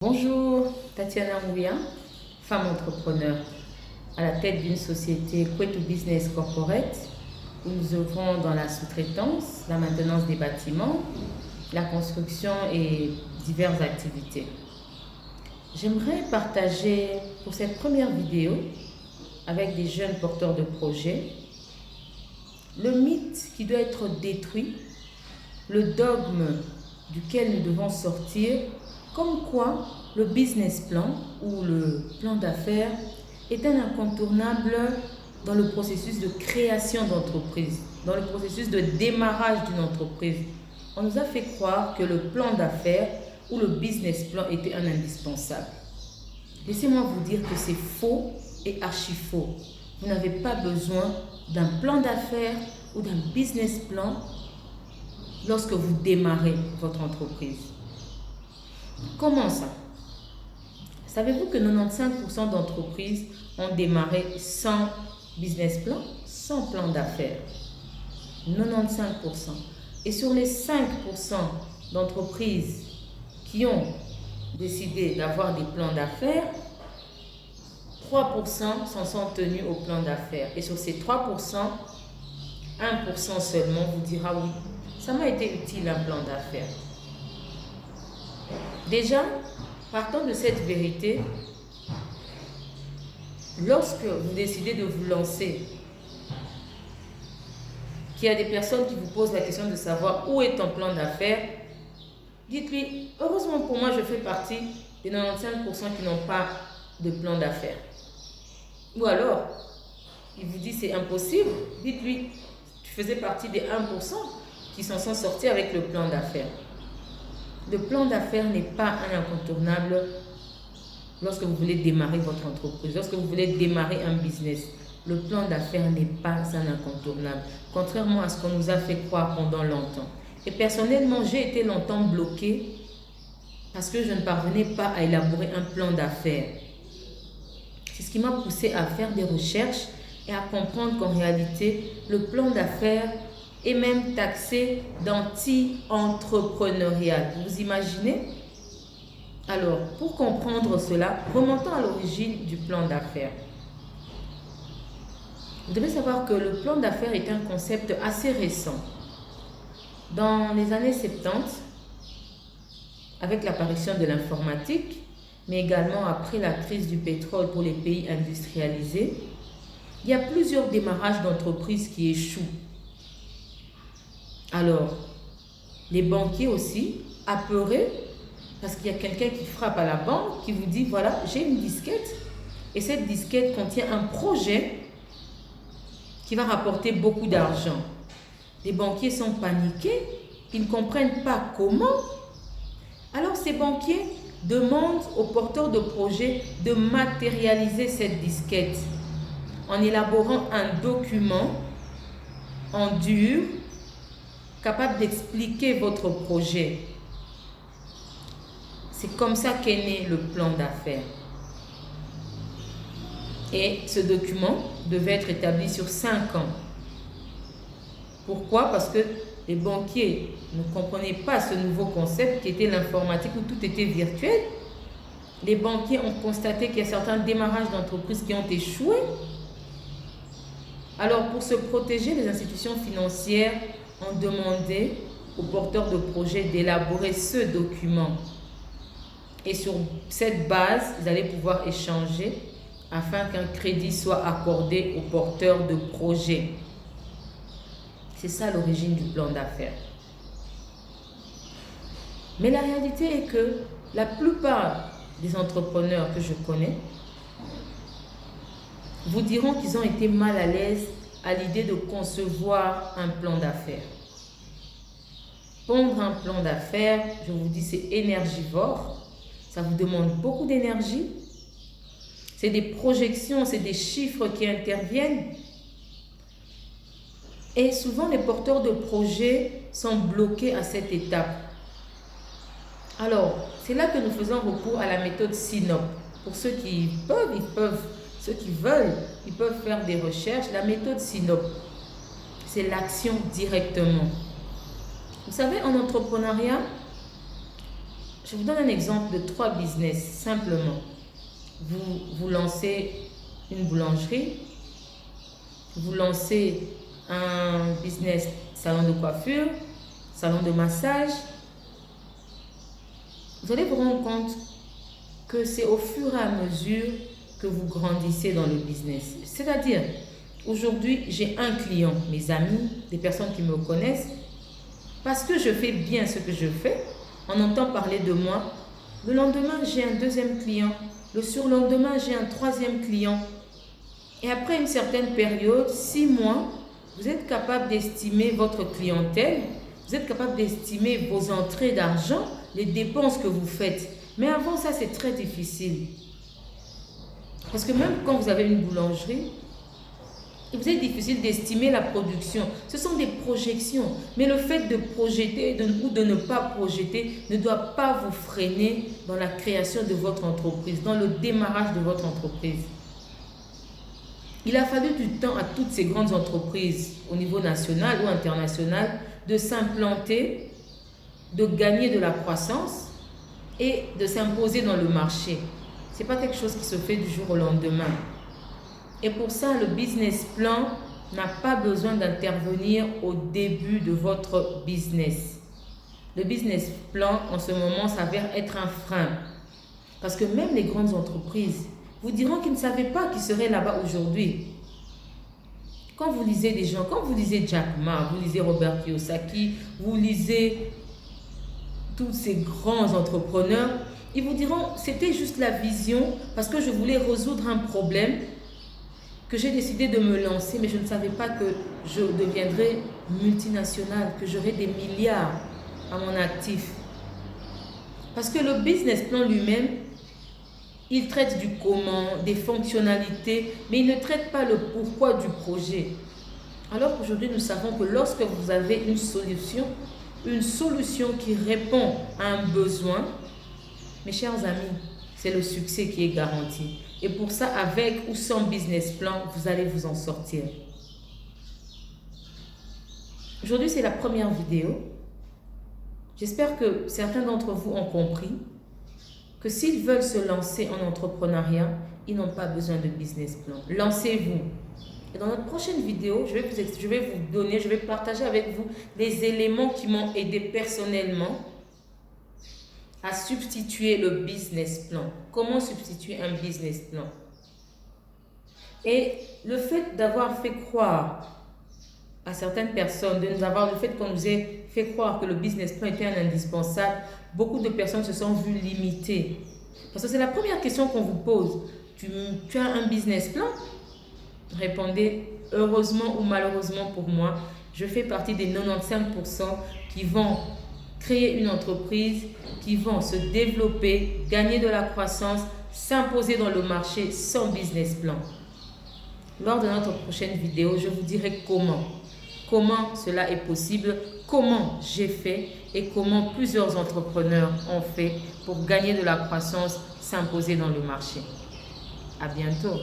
Bonjour, Tatiana Mouya, femme entrepreneur à la tête d'une société Kwetu Business Corporate où nous œuvrons dans la sous-traitance, la maintenance des bâtiments, la construction et diverses activités. J'aimerais partager pour cette première vidéo avec des jeunes porteurs de projets le mythe qui doit être détruit, le dogme duquel nous devons sortir, comme quoi le business plan ou le plan d'affaires est un incontournable dans le processus de création d'entreprise, dans le processus de démarrage d'une entreprise. On nous a fait croire que le plan d'affaires ou le business plan était un indispensable. Laissez-moi vous dire que c'est faux et archi faux. Vous n'avez pas besoin d'un plan d'affaires ou d'un business plan lorsque vous démarrez votre entreprise. Comment ça? Savez-vous que 95% d'entreprises ont démarré sans business plan, sans plan d'affaires? 95%. Et sur les 5% d'entreprises qui ont décidé d'avoir des plans d'affaires, 3% s'en sont tenus au plan d'affaires. Et sur ces 3%, 1% seulement vous dira oui, ça m'a été utile un plan d'affaires. Déjà, partant de cette vérité, lorsque vous décidez de vous lancer, qu'il y a des personnes qui vous posent la question de savoir où est ton plan d'affaires, dites-lui, heureusement pour moi, je fais partie des 95% qui n'ont pas de plan d'affaires. Ou alors, il vous dit c'est impossible, dites-lui, tu faisais partie des 1% qui s'en sont sortis avec le plan d'affaires. Le plan d'affaires n'est pas un incontournable lorsque vous voulez démarrer votre entreprise, lorsque vous voulez démarrer un business. Le plan d'affaires n'est pas un incontournable, contrairement à ce qu'on nous a fait croire pendant longtemps. Et personnellement, j'ai été longtemps bloquée parce que je ne parvenais pas à élaborer un plan d'affaires. C'est ce qui m'a poussé à faire des recherches et à comprendre qu'en réalité, le plan d'affaires est même taxé d'anti-entrepreneurial. Vous imaginez? Alors, pour comprendre cela, remontons à l'origine du plan d'affaires. Vous devez savoir que le plan d'affaires est un concept assez récent. Dans les années 70, avec l'apparition de l'informatique, mais également après la crise du pétrole pour les pays industrialisés, il y a plusieurs démarrages d'entreprises qui échouent. Alors, les banquiers aussi, apeurés, parce qu'il y a quelqu'un qui frappe à la banque, qui vous dit, voilà, j'ai une disquette, et cette disquette contient un projet qui va rapporter beaucoup d'argent. Les banquiers sont paniqués, ils ne comprennent pas comment. Alors, ces banquiers demandent aux porteurs de projet de matérialiser cette disquette en élaborant un document en dur, capable d'expliquer votre projet. C'est comme ça qu'est né le plan d'affaires. Et ce document devait être établi sur 5 ans. Pourquoi? Parce que les banquiers ne comprenaient pas ce nouveau concept qui était l'informatique où tout était virtuel. Les banquiers ont constaté qu'il y a certains démarrages d'entreprises qui ont échoué. Alors, pour se protéger, les institutions financières ont demandé aux porteurs de projets d'élaborer ce document. Et sur cette base, ils allaient pouvoir échanger afin qu'un crédit soit accordé aux porteurs de projets. C'est ça l'origine du plan d'affaires. Mais la réalité est que la plupart des entrepreneurs que je connais vous diront qu'ils ont été mal à l'aise à l'idée de concevoir un plan d'affaires. Pondre un plan d'affaires, je vous dis, c'est énergivore. Ça vous demande beaucoup d'énergie. C'est des projections, c'est des chiffres qui interviennent. Et souvent, les porteurs de projets sont bloqués à cette étape. Alors, c'est là que nous faisons recours à la méthode SYNOP. Pour ceux qui peuvent. Ceux qui veulent, ils peuvent faire des recherches. La méthode SYNOP, c'est l'action directement. Vous savez, en entrepreneuriat, Je vous donne un exemple de 3 business, simplement. Vous lancez une boulangerie, vous lancez un business salon de coiffure, salon de massage. Vous allez vous rendre compte que c'est au fur et à mesure que vous grandissez dans le business. C'est-à-dire, aujourd'hui, j'ai un client, mes amis, des personnes qui me connaissent, parce que je fais bien ce que je fais, on entend parler de moi. Le lendemain, j'ai un deuxième client. Le surlendemain, j'ai un troisième client. Et après une certaine période, 6 mois, vous êtes capable d'estimer votre clientèle, vous êtes capable d'estimer vos entrées d'argent, les dépenses que vous faites. Mais avant ça, c'est très difficile. Parce que même quand vous avez une boulangerie, il vous est difficile d'estimer la production. Ce sont des projections. Mais le fait de projeter ou de ne pas projeter ne doit pas vous freiner dans la création de votre entreprise, dans le démarrage de votre entreprise. Il a fallu du temps à toutes ces grandes entreprises au niveau national ou international de s'implanter, de gagner de la croissance et de s'imposer dans le marché. Ce n'est pas quelque chose qui se fait du jour au lendemain. Et pour ça, le business plan n'a pas besoin d'intervenir au début de votre business. Le business plan, en ce moment, s'avère être un frein. Parce que même les grandes entreprises vous diront qu'ils ne savaient pas qui serait là-bas aujourd'hui. Quand vous lisez des gens, quand vous lisez Jack Ma, vous lisez Robert Kiyosaki, vous lisez tous ces grands entrepreneurs, ils vous diront c'était juste la vision parce que je voulais résoudre un problème que j'ai décidé de me lancer, mais je ne savais pas que je deviendrais multinationale, que j'aurais des milliards à mon actif. Parce que le business plan lui-même, il traite du comment, des fonctionnalités, mais il ne traite pas le pourquoi du projet. Alors qu'aujourd'hui, nous savons que lorsque vous avez une solution qui répond à un besoin, mes chers amis, c'est le succès qui est garanti. Et pour ça, avec ou sans business plan, vous allez vous en sortir. Aujourd'hui, c'est la première vidéo. J'espère que certains d'entre vous ont compris que s'ils veulent se lancer en entrepreneuriat, ils n'ont pas besoin de business plan. Lancez-vous. Et dans notre prochaine vidéo, je vais partager avec vous les éléments qui m'ont aidé personnellement à substituer le business plan. Comment substituer un business plan? Et le fait d'avoir fait croire à certaines personnes, le fait qu'on nous ait fait croire que le business plan était un indispensable, beaucoup de personnes se sont vues limitées. Parce que c'est la première question qu'on vous pose. Tu as un business plan? Répondez heureusement ou malheureusement pour moi, je fais partie des 95% qui vont créer une entreprise, qui vont se développer, gagner de la croissance, s'imposer dans le marché sans business plan. Lors de notre prochaine vidéo, je vous dirai comment cela est possible, comment j'ai fait et comment plusieurs entrepreneurs ont fait pour gagner de la croissance, s'imposer dans le marché. À bientôt.